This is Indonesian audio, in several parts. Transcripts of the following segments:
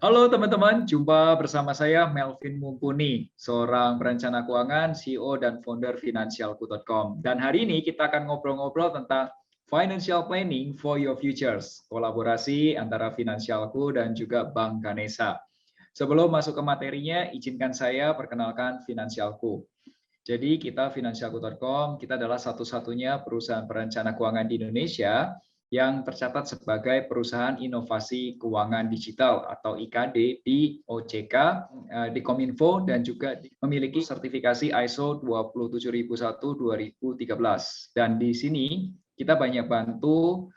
Halo teman-teman, jumpa bersama saya Melvin Mumpuni, seorang perencana keuangan, CEO dan founder Finansialku.com. Dan hari ini kita akan ngobrol-ngobrol tentang financial planning for your futures, kolaborasi antara Finansialku dan juga Bank Ganesha. Sebelum masuk ke materinya, izinkan saya perkenalkan Finansialku. Jadi kita Finansialku.com, kita adalah satu-satunya perusahaan perencana keuangan di Indonesia yang tercatat sebagai perusahaan inovasi keuangan digital atau IKD di OJK, di Kominfo, dan juga memiliki sertifikasi ISO 27001-2013. Dan di sini kita banyak bantu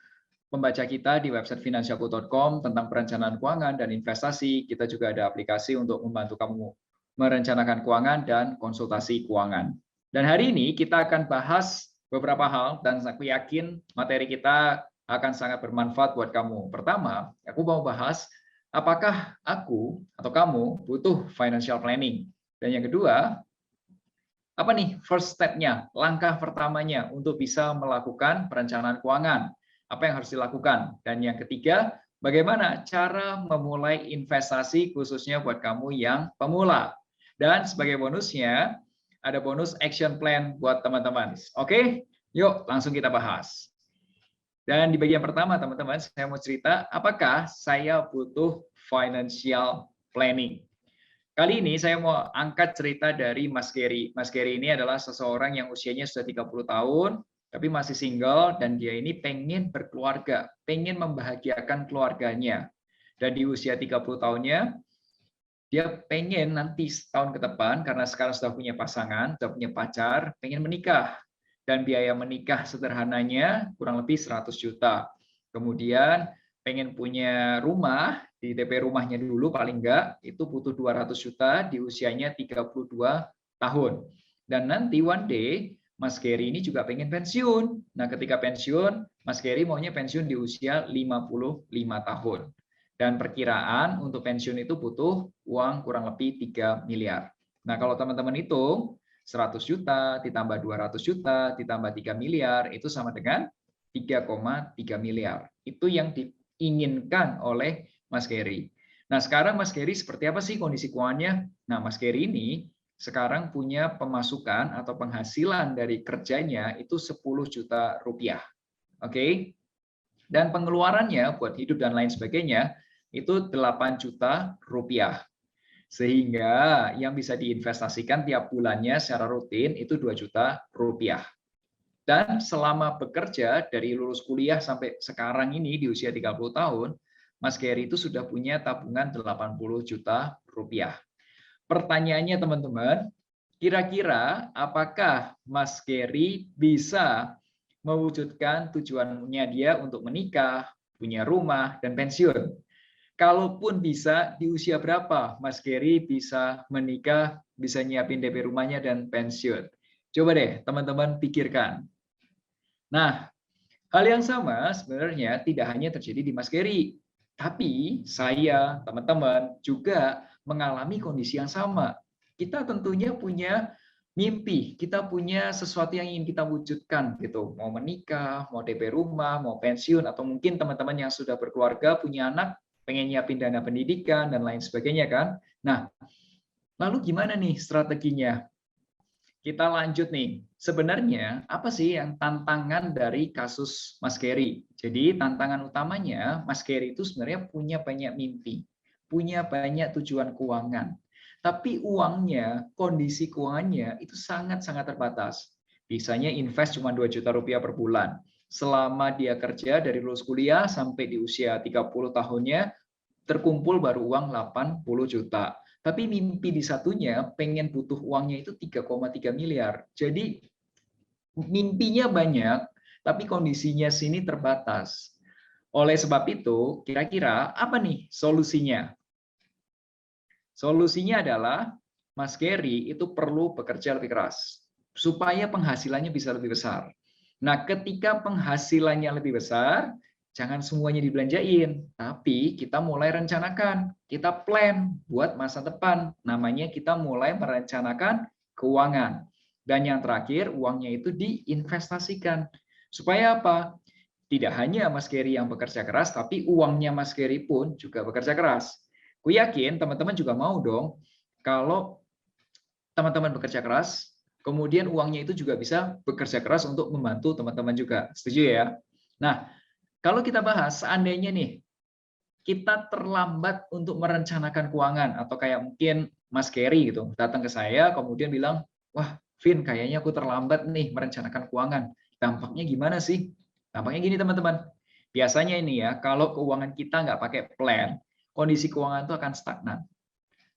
pembaca kita di website finansialku.com tentang perencanaan keuangan dan investasi. Kita juga ada aplikasi untuk membantu kamu merencanakan keuangan dan konsultasi keuangan. Dan hari ini kita akan bahas beberapa hal dan aku yakin materi kita akan sangat bermanfaat buat kamu. Pertama, aku mau bahas apakah aku atau kamu butuh financial planning. Dan yang kedua, apa nih first step-nya, langkah pertamanya untuk bisa melakukan perencanaan keuangan. Apa yang harus dilakukan? Dan yang ketiga, bagaimana cara memulai investasi khususnya buat kamu yang pemula. Dan sebagai bonusnya, ada bonus action plan buat teman-teman. Oke, yuk langsung kita bahas. Dan di bagian pertama, teman-teman, saya mau cerita apakah saya butuh financial planning. Kali ini saya mau angkat cerita dari Mas Gary. Mas Gary ini adalah seseorang yang usianya sudah 30 tahun, tapi masih single, dan dia ini pengen berkeluarga, pengen membahagiakan keluarganya. Dan di usia 30 tahunnya, dia pengen nanti setahun ke depan, karena sekarang sudah punya pasangan, sudah punya pacar, pengen menikah. Dan biaya menikah sederhananya kurang lebih 100 juta. Kemudian pengen punya rumah, di DP rumahnya dulu paling enggak, itu butuh 200 juta di usianya 32 tahun. Dan nanti one day, Mas Gary ini juga pengen pensiun. Nah, ketika pensiun, Mas Gary maunya pensiun di usia 55 tahun. Dan perkiraan untuk pensiun itu butuh uang kurang lebih 3 miliar. Nah, kalau teman-teman hitung, 100 juta ditambah 200 juta ditambah 3 miliar, itu sama dengan 3,3 miliar. Itu yang diinginkan oleh Mas Gary. Nah, sekarang Mas Gary seperti apa sih kondisi keuangannya? Nah, Mas Gary ini sekarang punya pemasukan atau penghasilan dari kerjanya itu 10 juta rupiah. Oke? Dan pengeluarannya buat hidup dan lain sebagainya itu 8 juta rupiah. Sehingga yang bisa diinvestasikan tiap bulannya secara rutin itu 2 juta rupiah. Dan selama bekerja dari lulus kuliah sampai sekarang ini di usia 30 tahun, Mas Gary itu sudah punya tabungan 80 juta rupiah. Pertanyaannya teman-teman, kira-kira apakah Mas Gary bisa mewujudkan tujuannya dia untuk menikah, punya rumah, dan pensiun? Kalaupun bisa, di usia berapa Mas Gary bisa menikah, bisa nyiapin DP rumahnya dan pensiun? Coba deh teman-teman pikirkan. Nah, hal yang sama sebenarnya tidak hanya terjadi di Mas Gary, tapi saya, teman-teman juga mengalami kondisi yang sama. Kita tentunya punya mimpi, kita punya sesuatu yang ingin kita wujudkan gitu. Mau menikah, mau DP rumah, mau pensiun, atau mungkin teman-teman yang sudah berkeluarga, punya anak, pengen nyiapin dana pendidikan dan lain sebagainya kan. Nah, lalu gimana nih strateginya? Kita lanjut nih. Sebenarnya apa sih yang tantangan dari kasus Mas Gary? Jadi tantangan utamanya Mas Gary itu sebenarnya punya banyak mimpi, punya banyak tujuan keuangan. Tapi uangnya, kondisi keuangannya itu sangat-sangat terbatas. Bisanya invest cuma 2 juta rupiah per bulan. Selama dia kerja dari lulus kuliah sampai di usia 30 tahunnya, terkumpul baru uang 80 juta. Tapi mimpi di satunya pengen butuh uangnya itu 3,3 miliar. Jadi mimpinya banyak, tapi kondisinya sini terbatas. Oleh sebab itu, kira-kira apa nih solusinya? Solusinya adalah Mas Gary itu perlu bekerja lebih keras supaya penghasilannya bisa lebih besar. Nah, ketika penghasilannya lebih besar, jangan semuanya dibelanjain, tapi kita mulai rencanakan, kita plan buat masa depan. Namanya kita mulai merencanakan keuangan. Dan yang terakhir, uangnya itu diinvestasikan. Supaya apa? Tidak hanya Mas Gary yang bekerja keras, tapi uangnya Mas Gary pun juga bekerja keras. Ku yakin teman-teman juga mau dong kalau teman-teman bekerja keras, kemudian uangnya itu juga bisa bekerja keras untuk membantu teman-teman juga. Setuju ya? Nah, kalau kita bahas seandainya nih kita terlambat untuk merencanakan keuangan atau kayak mungkin Mas Kerry gitu datang ke saya kemudian bilang, "Wah, Vin, kayaknya aku terlambat nih merencanakan keuangan." Dampaknya gimana sih? Dampaknya gini teman-teman. Biasanya ini ya, kalau keuangan kita nggak pakai plan, kondisi keuangan itu akan stagnan.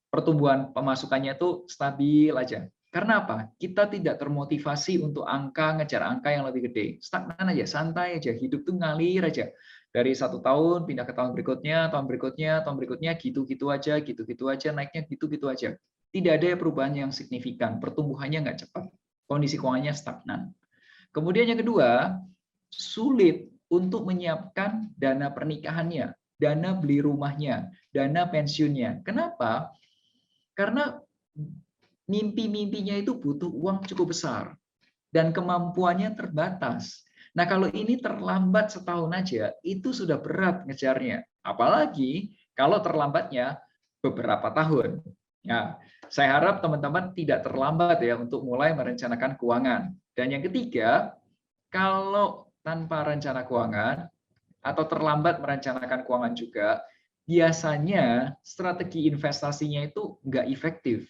Pertumbuhan pemasukannya itu stabil aja. Karena apa? Kita tidak termotivasi untuk ngejar angka yang lebih gede. Stagnan aja, santai aja. Hidup tuh ngalir aja. Dari 1 tahun pindah ke tahun berikutnya, tahun berikutnya, tahun berikutnya, gitu-gitu aja, naiknya gitu-gitu aja. Tidak ada perubahan yang signifikan, pertumbuhannya nggak cepat. Kondisi keuangannya stagnan. Kemudian yang kedua, sulit untuk menyiapkan dana pernikahannya, dana beli rumahnya, dana pensiunnya. Kenapa? Karena mimpi-mimpinya itu butuh uang cukup besar dan kemampuannya terbatas. Nah, kalau ini terlambat setahun aja, itu sudah berat ngejarnya. Apalagi kalau terlambatnya beberapa tahun. Ya, saya harap teman-teman tidak terlambat ya untuk mulai merencanakan keuangan. Dan yang ketiga, kalau tanpa rencana keuangan atau terlambat merencanakan keuangan juga, biasanya strategi investasinya itu nggak efektif,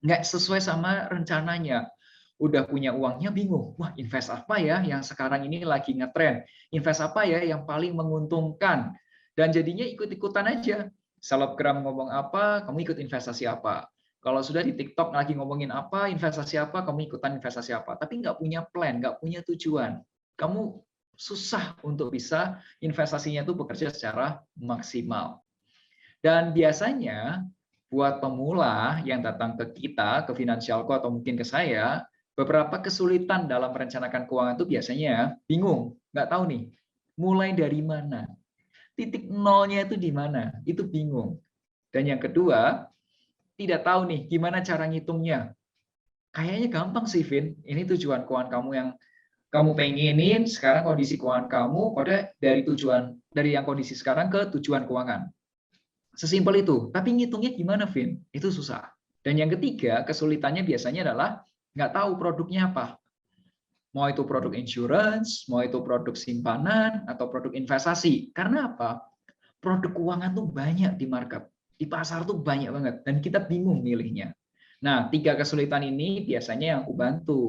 nggak sesuai sama rencananya. Udah punya uangnya bingung, wah invest apa ya yang sekarang ini lagi ngetren, invest apa ya yang paling menguntungkan, dan jadinya ikut-ikutan aja. Selebgram ngomong apa, kamu ikut investasi apa. Kalau sudah di TikTok lagi ngomongin apa, investasi apa, kamu ikutan investasi apa. Tapi nggak punya plan, nggak punya tujuan. Kamu susah untuk bisa investasinya itu bekerja secara maksimal. Dan biasanya buat pemula yang datang ke kita, ke Finansialku atau mungkin ke saya, beberapa kesulitan dalam merencanakan keuangan itu biasanya bingung, nggak tahu nih, mulai dari mana, titik nolnya itu di mana, itu bingung. Dan yang kedua, tidak tahu nih gimana cara ngitungnya. Kayaknya gampang sih, Vin, ini tujuan keuangan kamu yang kamu pengenin, sekarang kondisi keuangan kamu, dari yang kondisi sekarang ke tujuan keuangan. Sesimpel itu. Tapi ngitungnya gimana, Vin? Itu susah. Dan yang ketiga, kesulitannya biasanya adalah nggak tahu produknya apa. Mau itu produk insurance, mau itu produk simpanan, atau produk investasi. Karena apa? Produk keuangan tuh banyak di market. Di pasar tuh banyak banget. Dan kita bingung milihnya. Nah, 3 kesulitan ini biasanya yang aku bantu.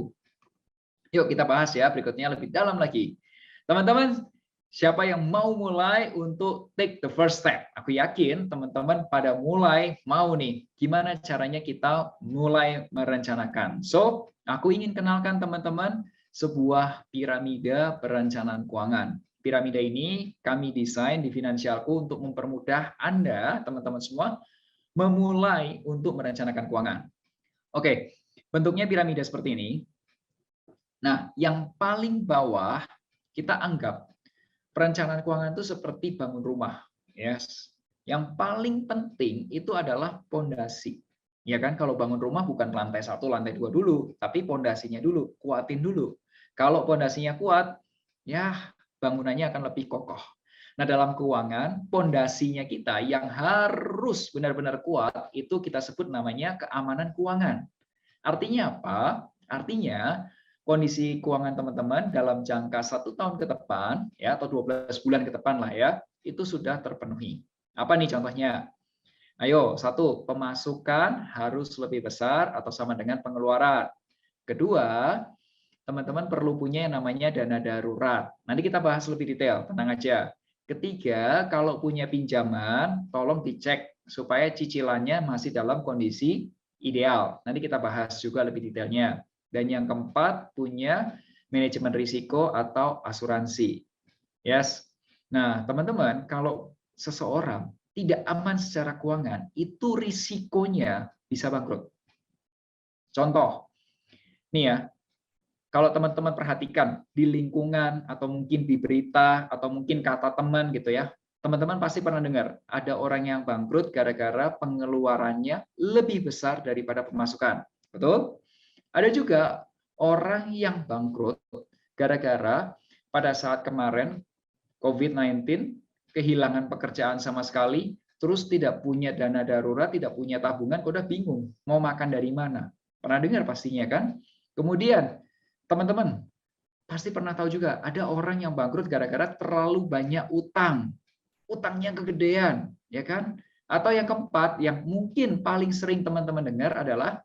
Yuk kita bahas ya berikutnya lebih dalam lagi. Teman-teman, siapa yang mau mulai untuk take the first step? Aku yakin teman-teman pada mulai mau nih, gimana caranya kita mulai merencanakan. So, aku ingin kenalkan teman-teman sebuah piramida perencanaan keuangan. Piramida ini kami desain di Finansialku untuk mempermudah Anda, teman-teman semua, memulai untuk merencanakan keuangan. Oke, bentuknya piramida seperti ini. Nah, yang paling bawah kita anggap perencanaan keuangan itu seperti bangun rumah. Yes. Yang paling penting itu adalah pondasi. Ya kan, kalau bangun rumah bukan lantai 1, lantai 2 dulu, tapi pondasinya dulu, kuatin dulu. Kalau pondasinya kuat, ya bangunannya akan lebih kokoh. Nah, dalam keuangan, pondasinya kita yang harus benar-benar kuat, itu kita sebut namanya keamanan keuangan. Artinya apa? Artinya kondisi keuangan teman-teman dalam jangka 1 tahun ke depan, ya atau 12 bulan ke depan lah ya, itu sudah terpenuhi. Apa nih contohnya? Ayo, 1, pemasukan harus lebih besar atau sama dengan pengeluaran. Kedua, teman-teman perlu punya yang namanya dana darurat. Nanti kita bahas lebih detail, tenang aja. Ketiga, kalau punya pinjaman, tolong dicek supaya cicilannya masih dalam kondisi ideal. Nanti kita bahas juga lebih detailnya. Dan yang keempat, punya manajemen risiko atau asuransi. Yes. Nah, teman-teman, kalau seseorang tidak aman secara keuangan, itu risikonya bisa bangkrut. Contoh, nih ya, kalau teman-teman perhatikan di lingkungan atau mungkin di berita atau mungkin kata teman gitu ya, teman-teman pasti pernah dengar ada orang yang bangkrut gara-gara pengeluarannya lebih besar daripada pemasukan. Betul? Ada juga orang yang bangkrut gara-gara pada saat kemarin COVID-19 kehilangan pekerjaan sama sekali, terus tidak punya dana darurat, tidak punya tabungan, udah bingung mau makan dari mana. Pernah dengar pastinya kan? Kemudian teman-teman pasti pernah tahu juga ada orang yang bangkrut gara-gara terlalu banyak utang. Utangnya kegedean, ya kan? Atau yang keempat yang mungkin paling sering teman-teman dengar adalah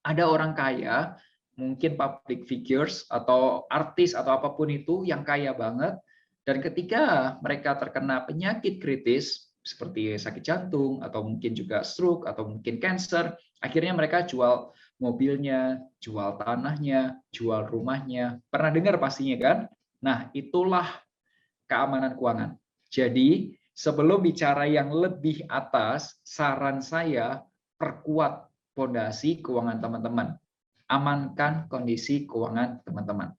ada orang kaya, mungkin public figures atau artis atau apapun itu yang kaya banget, dan ketika mereka terkena penyakit kritis seperti sakit jantung atau mungkin juga stroke atau mungkin cancer, akhirnya mereka jual mobilnya, jual tanahnya, jual rumahnya. Pernah dengar pastinya kan? Nah, itulah keamanan keuangan. Jadi, sebelum bicara yang lebih atas, saran saya perkuat fondasi keuangan teman-teman. Amankan kondisi keuangan teman-teman.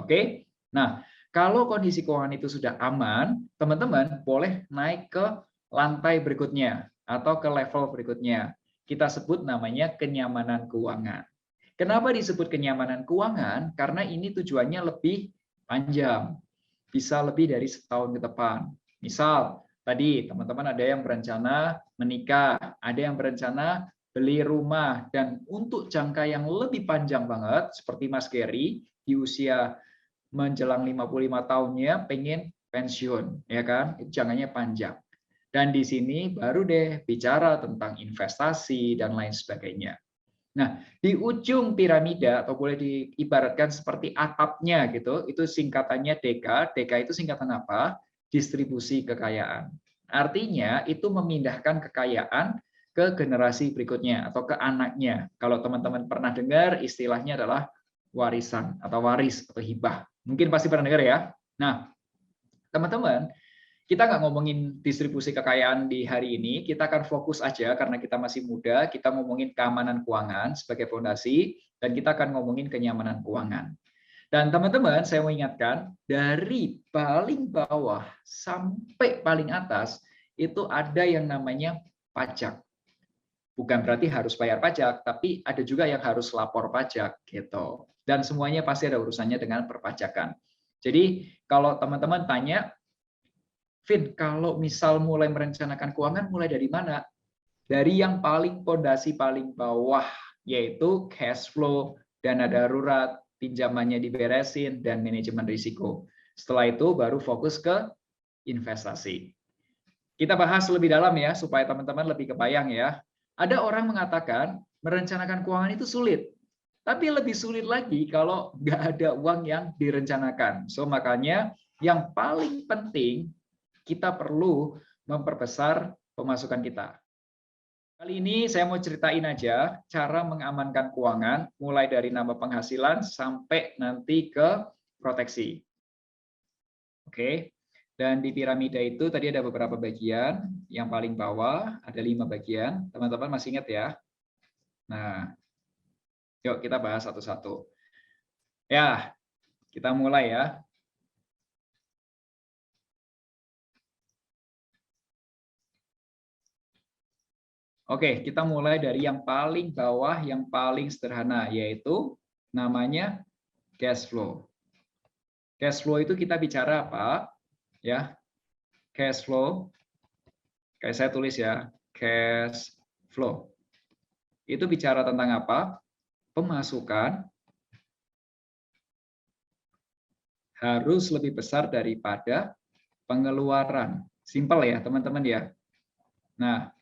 Oke? Nah, kalau kondisi keuangan itu sudah aman, teman-teman boleh naik ke lantai berikutnya atau ke level berikutnya. Kita sebut namanya kenyamanan keuangan. Kenapa disebut kenyamanan keuangan? Karena ini tujuannya lebih panjang, bisa lebih dari setahun ke depan. Misal, tadi teman-teman ada yang berencana menikah, ada yang berencana beli rumah, dan untuk jangka yang lebih panjang banget, seperti Mas Gary, di usia menjelang 55 tahunnya pengen pensiun, ya kan? Itu jangkanya panjang. Dan di sini baru deh bicara tentang investasi dan lain sebagainya. Nah, di ujung piramida atau boleh diibaratkan seperti atapnya gitu, itu singkatannya DK. DK itu singkatan apa? Distribusi kekayaan. Artinya itu memindahkan kekayaan ke generasi berikutnya atau ke anaknya. Kalau teman-teman pernah dengar istilahnya adalah warisan atau waris atau hibah. Mungkin pasti pernah dengar ya. Nah, teman-teman, kita nggak ngomongin distribusi kekayaan di hari ini, kita akan fokus aja karena kita masih muda, kita ngomongin keamanan keuangan sebagai fondasi, dan kita akan ngomongin kenyamanan keuangan. Dan teman-teman, saya mau ingatkan, dari paling bawah sampai paling atas, itu ada yang namanya pajak. Bukan berarti harus bayar pajak, tapi ada juga yang harus lapor pajak, gitu. Dan semuanya pasti ada urusannya dengan perpajakan. Jadi, kalau teman-teman tanya, Vin, kalau misal mulai merencanakan keuangan, mulai dari mana? Dari yang paling pondasi paling bawah, yaitu cash flow, dana darurat, pinjamannya diberesin, dan manajemen risiko. Setelah itu baru fokus ke investasi. Kita bahas lebih dalam ya, supaya teman-teman lebih kebayang ya. Ada orang mengatakan merencanakan keuangan itu sulit. Tapi lebih sulit lagi kalau nggak ada uang yang direncanakan. So makanya yang paling penting kita perlu memperbesar pemasukan kita. Kali ini saya mau ceritain aja cara mengamankan keuangan, mulai dari nambah penghasilan sampai nanti ke proteksi. Oke, dan di piramida itu tadi ada beberapa bagian. Yang paling bawah ada 5 bagian. Teman-teman masih ingat ya? Nah, yuk kita bahas satu-satu. Ya, kita mulai ya. Oke, kita mulai dari yang paling bawah, yang paling sederhana, yaitu namanya cash flow. Cash flow itu kita bicara apa? Ya, cash flow. Kayak saya tulis ya, cash flow. Itu bicara tentang apa? Pemasukan harus lebih besar daripada pengeluaran. Simpel ya, teman-teman ya. Nah,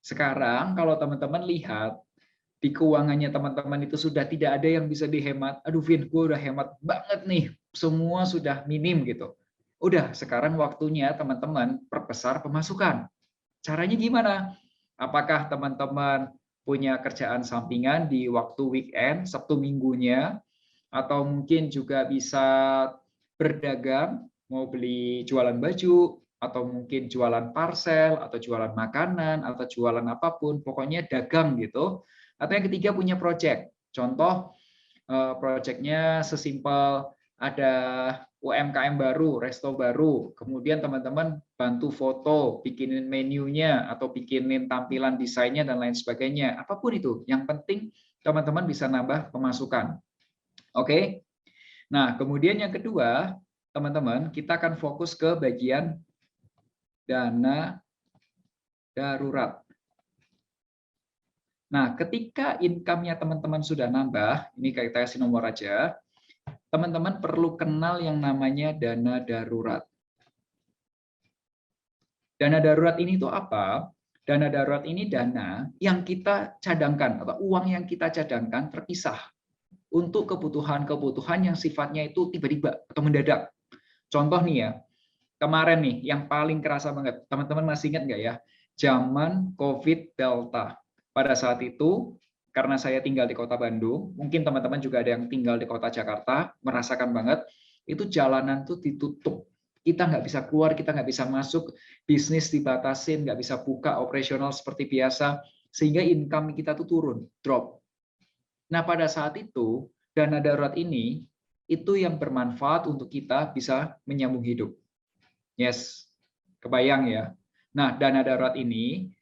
sekarang kalau teman-teman lihat di keuangannya teman-teman itu sudah tidak ada yang bisa dihemat. Aduh Vin, gue udah hemat banget nih. Semua sudah minim gitu. Udah, sekarang waktunya teman-teman perbesar pemasukan. Caranya gimana? Apakah teman-teman punya kerjaan sampingan di waktu weekend, Sabtu minggunya, atau mungkin juga bisa berdagang, mau beli jualan baju, atau mungkin jualan parcel, atau jualan makanan, atau jualan apapun, pokoknya dagang gitu. Atau yang ketiga punya project. Contoh, projectnya sesimpel ada UMKM baru, resto baru, kemudian teman-teman bantu foto, bikinin menunya, atau bikinin tampilan desainnya, dan lain sebagainya. Apapun itu, yang penting teman-teman bisa nambah pemasukan. Oke? Nah, kemudian yang kedua, teman-teman, kita akan fokus ke bagian dana darurat. Nah, ketika income-nya teman-teman sudah nambah, ini kita kasih nomor aja, teman-teman perlu kenal yang namanya dana darurat. Dana darurat ini tuh apa? Dana darurat ini dana yang kita cadangkan, atau uang yang kita cadangkan terpisah untuk kebutuhan-kebutuhan yang sifatnya itu tiba-tiba atau mendadak. Contoh nih ya, kemarin nih yang paling kerasa banget, teman-teman masih ingat nggak ya? Zaman COVID Delta. Pada saat itu, karena saya tinggal di kota Bandung, mungkin teman-teman juga ada yang tinggal di kota Jakarta, merasakan banget, itu jalanan tuh ditutup. Kita nggak bisa keluar, kita nggak bisa masuk, bisnis dibatasin, nggak bisa buka operasional seperti biasa, sehingga income kita tuh turun, drop. Nah, pada saat itu, dana darurat ini, itu yang bermanfaat untuk kita bisa menyambung hidup. Yes, kebayang ya. Nah, dana darurat ini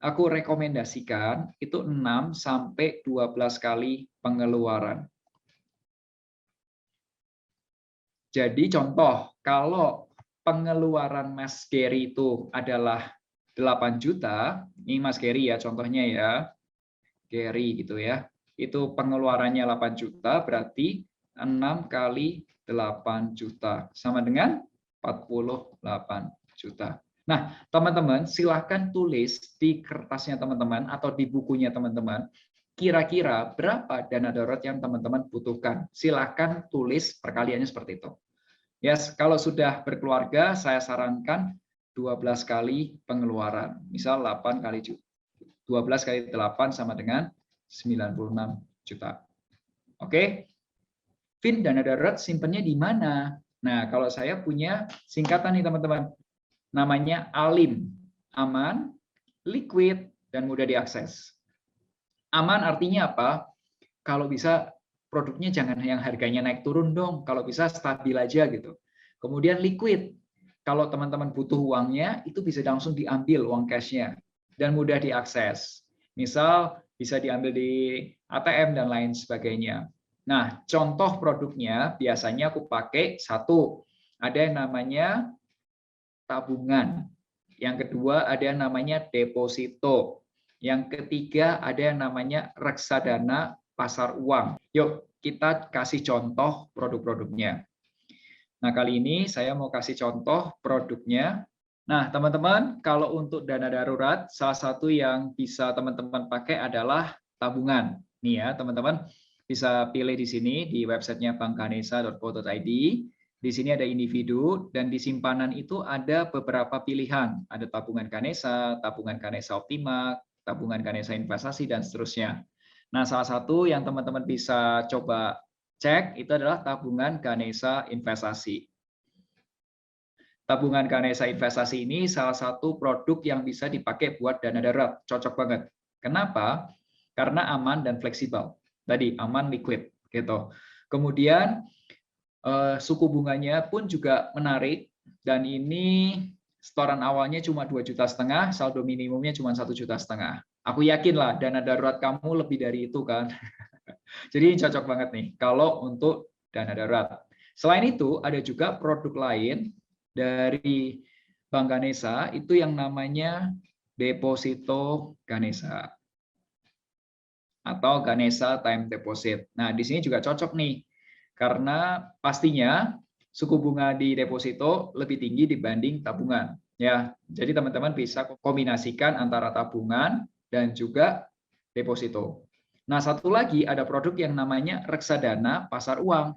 aku rekomendasikan itu 6 sampai 12 kali pengeluaran. Jadi contoh, kalau pengeluaran Mas Gary itu adalah 8 juta, ini Mas Gary ya contohnya ya, Gary gitu ya, itu pengeluarannya 8 juta, berarti 6 kali 8 juta, sama dengan 48 juta. Nah, teman-teman, silahkan tulis di kertasnya teman-teman atau di bukunya teman-teman, kira-kira berapa dana darurat yang teman-teman butuhkan. Silahkan tulis perkaliannya seperti itu. Yes, kalau sudah berkeluarga, saya sarankan 12 kali pengeluaran. Misal 8 kali 12 kali 8 sama dengan 96 juta. Oke? Vin, dana darurat simpennya di mana? Nah, kalau saya punya singkatan nih teman-teman. Namanya ALIM, aman, liquid, dan mudah diakses. Aman artinya apa? Kalau bisa produknya jangan yang harganya naik turun dong, kalau bisa stabil aja gitu. Kemudian liquid, kalau teman-teman butuh uangnya, itu bisa langsung diambil uang cashnya dan mudah diakses. Misal bisa diambil di ATM dan lain sebagainya. Nah, contoh produknya biasanya aku pakai satu, ada yang namanya tabungan. Yang kedua ada yang namanya deposito. Yang ketiga ada yang namanya reksadana pasar uang. Yuk kita kasih contoh produk-produknya. Nah kali ini saya mau kasih contoh produknya. Nah teman-teman kalau untuk dana darurat salah satu yang bisa teman-teman pakai adalah tabungan. Nih ya teman-teman bisa pilih di sini di websitenya bankganesa.co.id. Di sini ada individu dan di simpanan itu ada beberapa pilihan. Ada tabungan Ganesa, tabungan Ganesa Optima, tabungan Ganesa Investasi, dan seterusnya. Nah, salah satu yang teman-teman bisa coba cek itu adalah tabungan Ganesa Investasi. Tabungan Ganesa Investasi ini salah satu produk yang bisa dipakai buat dana darurat. Cocok banget. Kenapa? Karena aman dan fleksibel. Tadi aman, liquid. Gitu. Kemudian suku bunganya pun juga menarik dan ini setoran awalnya cuma 2,5 juta, saldo minimumnya cuma 1,5 juta. Aku yakin lah dana darurat kamu lebih dari itu kan. Jadi cocok banget nih kalau untuk dana darurat. Selain itu ada juga produk lain dari Bank Ganesa itu yang namanya Deposito Ganesa atau Ganesa Time Deposit. Nah, di sini juga cocok nih karena pastinya suku bunga di deposito lebih tinggi dibanding tabungan ya. Jadi teman-teman bisa kombinasikan antara tabungan dan juga deposito. Nah, satu lagi ada produk yang namanya reksadana pasar uang.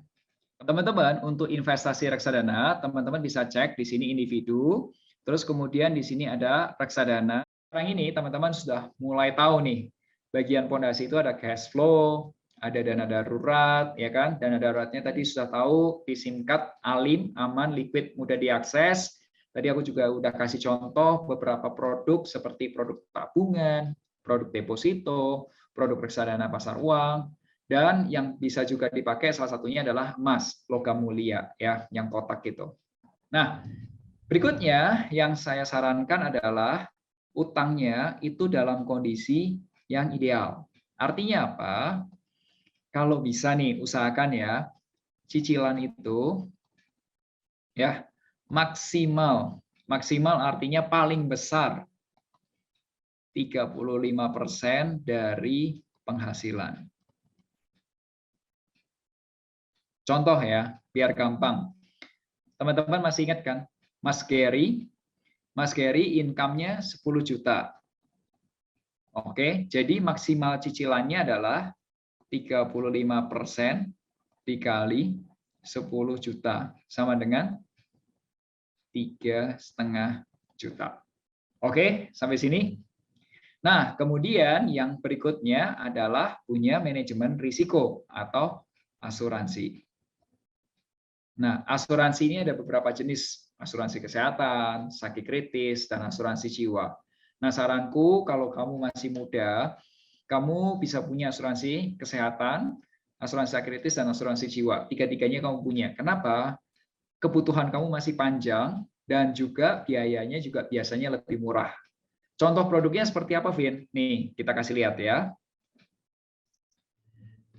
Teman-teman untuk investasi reksadana, teman-teman bisa cek di sini individu, terus kemudian di sini ada reksadana. Sekarang ini teman-teman sudah mulai tahu nih, bagian pondasi itu ada cash flow, ada dana darurat, ya kan? Dana daruratnya tadi sudah tahu, disingkat ALIM, aman, liquid, mudah diakses. Tadi aku juga udah kasih contoh beberapa produk seperti produk tabungan, produk deposito, produk reksadana pasar uang, dan yang bisa juga dipakai salah satunya adalah emas, logam mulia, ya, yang kotak itu. Nah, berikutnya yang saya sarankan adalah utangnya itu dalam kondisi yang ideal. Artinya apa? Kalau bisa nih usahakan ya cicilan itu ya maksimal artinya paling besar 35% dari penghasilan. Contoh ya, biar gampang. Teman-teman masih ingat kan? Mas Gary income-nya 10 juta. Oke, jadi maksimal cicilannya adalah 35% dikali 10 juta. Sama dengan 3,5 juta. Oke, sampai sini. Nah, kemudian yang berikutnya adalah punya manajemen risiko atau asuransi. Nah, asuransi ini ada beberapa jenis. Asuransi kesehatan, sakit kritis, dan asuransi jiwa. Nah, saranku kalau kamu masih muda, kamu bisa punya asuransi kesehatan, asuransi sakit kritis, dan asuransi jiwa. Tiga-tiganya kamu punya. Kenapa? Kebutuhan kamu masih panjang, dan juga biayanya juga biasanya lebih murah. Contoh produknya seperti apa, Vin? Nih, kita kasih lihat ya.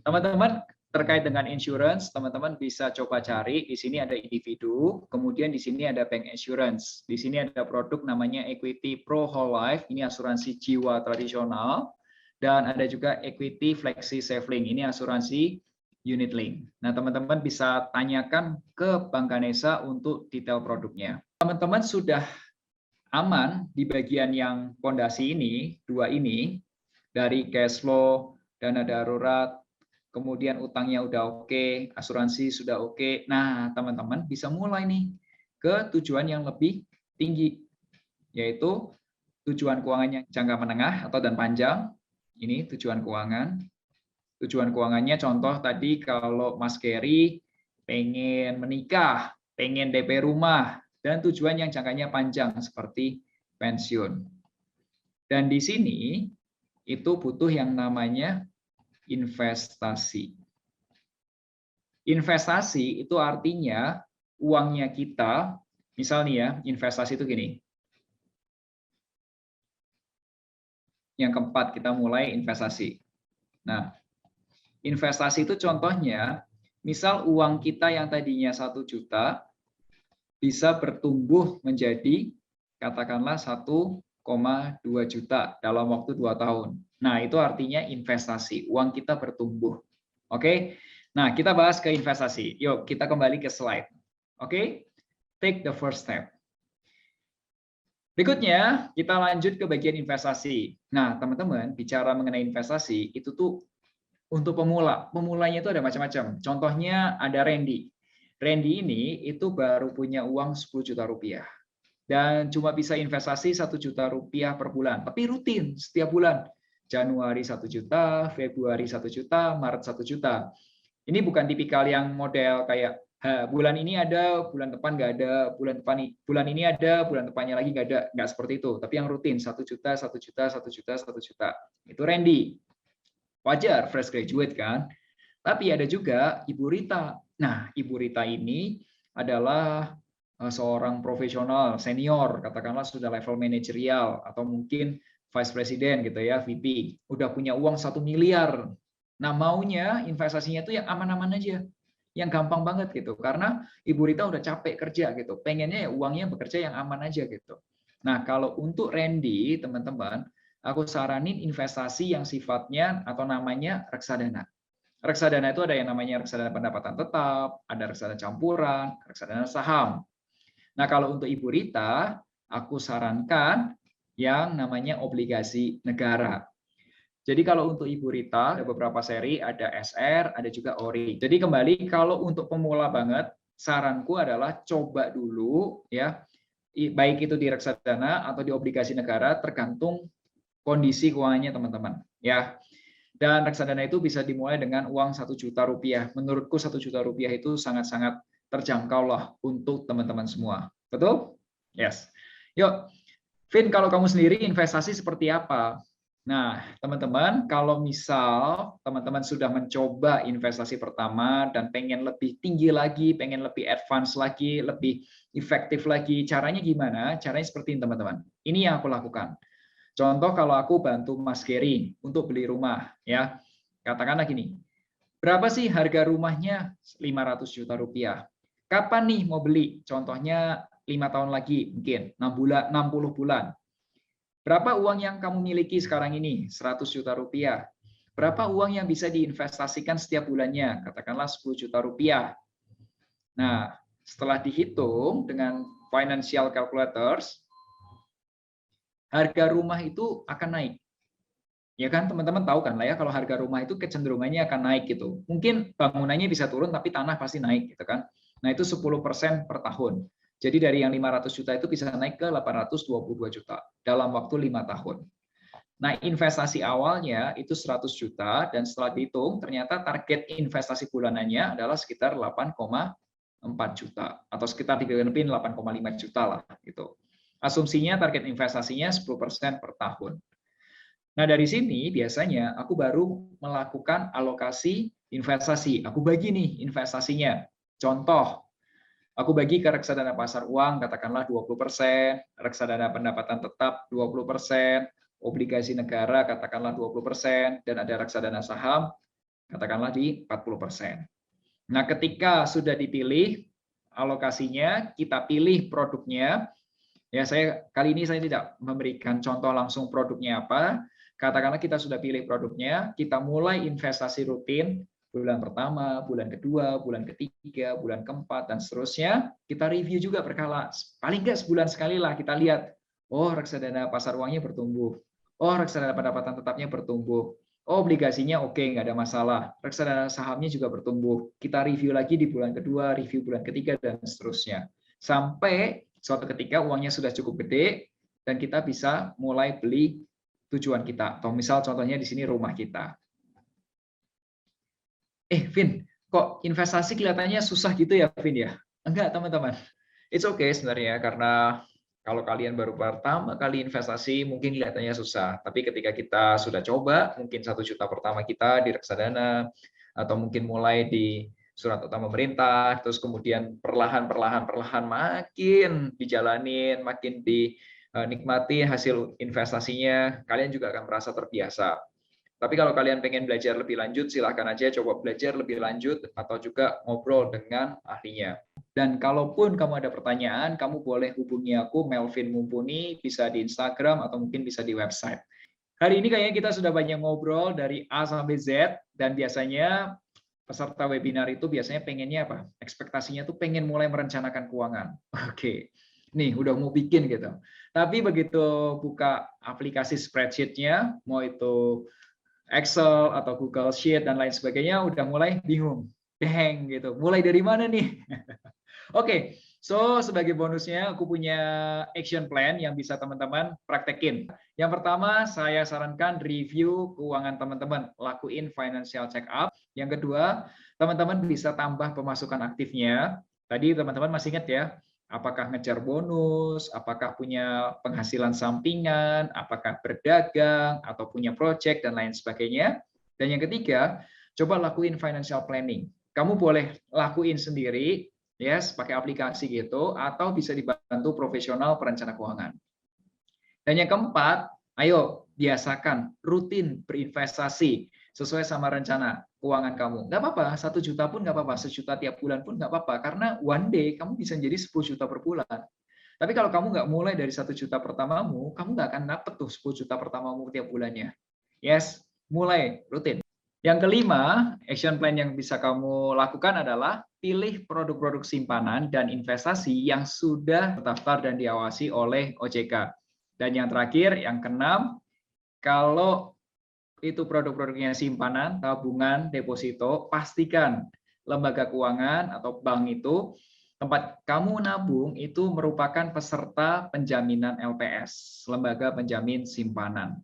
Teman-teman, terkait dengan insurance, teman-teman bisa coba cari. Di sini ada individu, kemudian di sini ada bank insurance. Di sini ada produk namanya Equity Pro Whole Life, ini asuransi jiwa tradisional. Dan ada juga Equity Flexi Savelink, ini asuransi unit link. Nah, teman-teman bisa tanyakan ke Bank Ganesha untuk detail produknya. Teman-teman sudah aman di bagian yang fondasi ini, dua ini, dari cash flow, dana darurat, kemudian utangnya udah oke, asuransi sudah oke. Nah, teman-teman bisa mulai nih ke tujuan yang lebih tinggi, yaitu tujuan keuangannya jangka menengah atau dan panjang. Ini tujuan keuangan. Tujuan keuangannya contoh tadi kalau Mas Gary pengen menikah, pengen DP rumah, dan tujuan yang jangkanya panjang seperti pensiun. Dan di sini itu butuh yang namanya investasi. Investasi itu artinya uangnya kita, misalnya ya, investasi itu gini. Yang keempat, kita mulai investasi. Nah, investasi itu contohnya, misal uang kita yang tadinya 1 juta, bisa bertumbuh menjadi, katakanlah 1,2 juta dalam waktu 2 tahun. Nah, itu artinya investasi, uang kita bertumbuh. Oke, nah kita bahas ke investasi. Yuk, kita kembali ke slide. Oke, take the first step. Berikutnya, kita lanjut ke bagian investasi. Nah, teman-teman, bicara mengenai investasi, itu tuh untuk pemula. Pemulanya itu ada macam-macam. Contohnya ada Randy. Randy ini itu baru punya uang 10 juta rupiah. Dan cuma bisa investasi 1 juta rupiah per bulan. Tapi rutin, setiap bulan. Januari 1 juta, Februari 1 juta, Maret 1 juta. Ini bukan tipikal yang model kayak bulan ini ada, bulan depan nggak ada, bulan ini ada, bulan depannya lagi nggak ada, nggak seperti itu. Tapi yang rutin 1 juta, 1 juta, 1 juta, 1 juta. Itu Randy. Wajar, fresh graduate kan. Tapi ada juga Ibu Rita. Nah, Ibu Rita ini adalah seorang profesional senior, katakanlah sudah level manajerial atau mungkin vice president gitu ya, VP. Udah punya uang 1 miliar. Nah, maunya investasinya itu yang aman-aman aja. Yang gampang banget gitu. Karena Ibu Rita udah capek kerja gitu. Pengennya ya uangnya bekerja yang aman aja gitu. Nah, kalau untuk Randy, teman-teman, aku saranin investasi yang sifatnya atau namanya reksadana. Reksadana itu ada yang namanya reksadana pendapatan tetap, ada reksadana campuran, reksadana saham. Nah, kalau untuk Ibu Rita, aku sarankan yang namanya obligasi negara. Jadi kalau untuk Ibu Rita, ada beberapa seri, ada SR, ada juga ORI. Jadi kembali, kalau untuk pemula banget, saranku adalah coba dulu, ya, baik itu di reksadana atau di obligasi negara, tergantung kondisi keuangannya teman-teman. Ya. Dan reksadana itu bisa dimulai dengan uang 1 juta rupiah. Menurutku 1 juta rupiah itu sangat-sangat terjangkau lah untuk teman-teman semua. Betul? Yes. Yuk, Vin, kalau kamu sendiri investasi seperti apa? Nah, teman-teman, kalau misal teman-teman sudah mencoba investasi pertama dan pengen lebih tinggi lagi, pengen lebih advance lagi, lebih efektif lagi, caranya gimana? Caranya seperti ini, teman-teman. Ini yang aku lakukan. Contoh kalau aku bantu Mas Gary untuk beli rumah, ya. Katakanlah gini, berapa sih harga rumahnya? 500 juta rupiah. Kapan nih mau beli? Contohnya 5 tahun lagi, mungkin 6 bulan, 60 bulan. Berapa uang yang kamu miliki sekarang ini? 100 juta rupiah. Berapa uang yang bisa diinvestasikan setiap bulannya? Katakanlah 10 juta rupiah. Nah, setelah dihitung dengan financial calculators, harga rumah itu akan naik. Ya kan, teman-teman tahu kan lah ya, kalau harga rumah itu kecenderungannya akan naik gitu. Mungkin bangunannya bisa turun, tapi tanah pasti naik gitu kan. Nah, itu 10% per tahun. Jadi dari yang 500 juta itu bisa naik ke 822 juta dalam waktu 5 tahun. Nah, investasi awalnya itu 100 juta, dan setelah dihitung, ternyata target investasi bulanannya adalah sekitar 8,4 juta, atau sekitar 8,5 juta lah. Gitu. Asumsinya target investasinya 10% per tahun. Nah, dari sini biasanya aku baru melakukan alokasi investasi. Aku bagi nih investasinya. Contoh, aku bagi ke reksadana pasar uang, katakanlah 20%, reksadana pendapatan tetap 20%, obligasi negara katakanlah 20%, dan ada reksadana saham katakanlah di 40%. Nah, ketika sudah dipilih alokasinya, kita pilih produknya. Ya, kali ini saya tidak memberikan contoh langsung produknya apa. Katakanlah kita sudah pilih produknya, kita mulai investasi rutin bulan pertama, bulan kedua, bulan ketiga, bulan keempat, dan seterusnya. Kita review juga berkala. Paling nggak sebulan sekali lah kita lihat, oh reksadana pasar uangnya bertumbuh, oh reksadana pendapatan tetapnya bertumbuh, oh obligasinya oke, nggak ada masalah, reksadana sahamnya juga bertumbuh. Kita review lagi di bulan kedua, review bulan ketiga, dan seterusnya. Sampai suatu ketika uangnya sudah cukup gede dan kita bisa mulai beli tujuan kita. Atau misal contohnya di sini rumah kita. Vin, kok investasi kelihatannya susah gitu ya, Vin ya? Enggak, teman-teman. It's okay sebenarnya, karena kalau kalian baru pertama kali investasi mungkin kelihatannya susah. Tapi ketika kita sudah coba, mungkin 1 juta pertama kita di reksadana, atau mungkin mulai di surat utama pemerintah, terus kemudian perlahan makin dijalanin, makin dinikmati hasil investasinya, kalian juga akan merasa terbiasa. Tapi kalau kalian pengen belajar lebih lanjut, silahkan aja coba belajar lebih lanjut atau juga ngobrol dengan ahlinya. Dan kalaupun kamu ada pertanyaan, kamu boleh hubungi aku, Melvin Mumpuni, bisa di Instagram atau mungkin bisa di website. Hari ini kayaknya kita sudah banyak ngobrol dari A sampai Z, dan biasanya peserta webinar itu biasanya pengennya apa? Ekspektasinya tuh pengen mulai merencanakan keuangan. Oke, nih udah mau bikin gitu. Tapi begitu buka aplikasi spreadsheet-nya, mau itu Excel atau Google Sheet dan lain sebagainya, udah mulai bingung. Deng gitu. Mulai dari mana nih? Oke, so sebagai bonusnya aku punya action plan yang bisa teman-teman praktekin. Yang pertama, saya sarankan review keuangan teman-teman, lakuin financial check up. Yang kedua, teman-teman bisa tambah pemasukan aktifnya. Tadi teman-teman masih ingat ya, apakah ngejar bonus, apakah punya penghasilan sampingan, apakah berdagang, atau punya project, dan lain sebagainya. Dan yang ketiga, coba lakuin financial planning. Kamu boleh lakuin sendiri, yes, pakai aplikasi gitu, atau bisa dibantu profesional perencana keuangan. Dan yang keempat, ayo biasakan rutin berinvestasi sesuai sama rencana keuangan kamu. Nggak apa-apa, 1 juta pun nggak apa-apa, 1 juta tiap bulan pun nggak apa-apa, karena one day kamu bisa jadi 10 juta per bulan. Tapi kalau kamu nggak mulai dari 1 juta pertamamu, kamu nggak akan dapet tuh 10 juta pertamamu tiap bulannya. Yes, mulai rutin. Yang kelima, action plan yang bisa kamu lakukan adalah pilih produk-produk simpanan dan investasi yang sudah terdaftar dan diawasi oleh OJK. Dan yang terakhir, yang keenam, kalau itu produk-produknya simpanan, tabungan, deposito, pastikan lembaga keuangan atau bank itu tempat kamu nabung itu merupakan peserta penjaminan LPS, lembaga penjamin simpanan.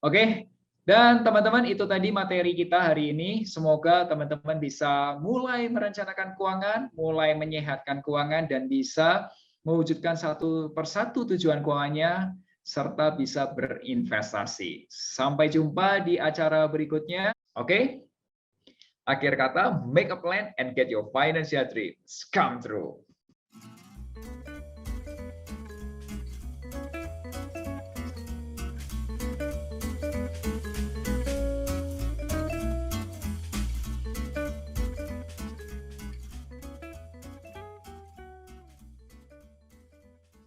Oke, dan teman-teman itu tadi materi kita hari ini. Semoga teman-teman bisa mulai merencanakan keuangan, mulai menyehatkan keuangan, dan bisa mewujudkan satu persatu tujuan keuangannya, serta bisa berinvestasi. Sampai jumpa di acara berikutnya. Oke? Akhir kata, make a plan and get your financial dreams come true.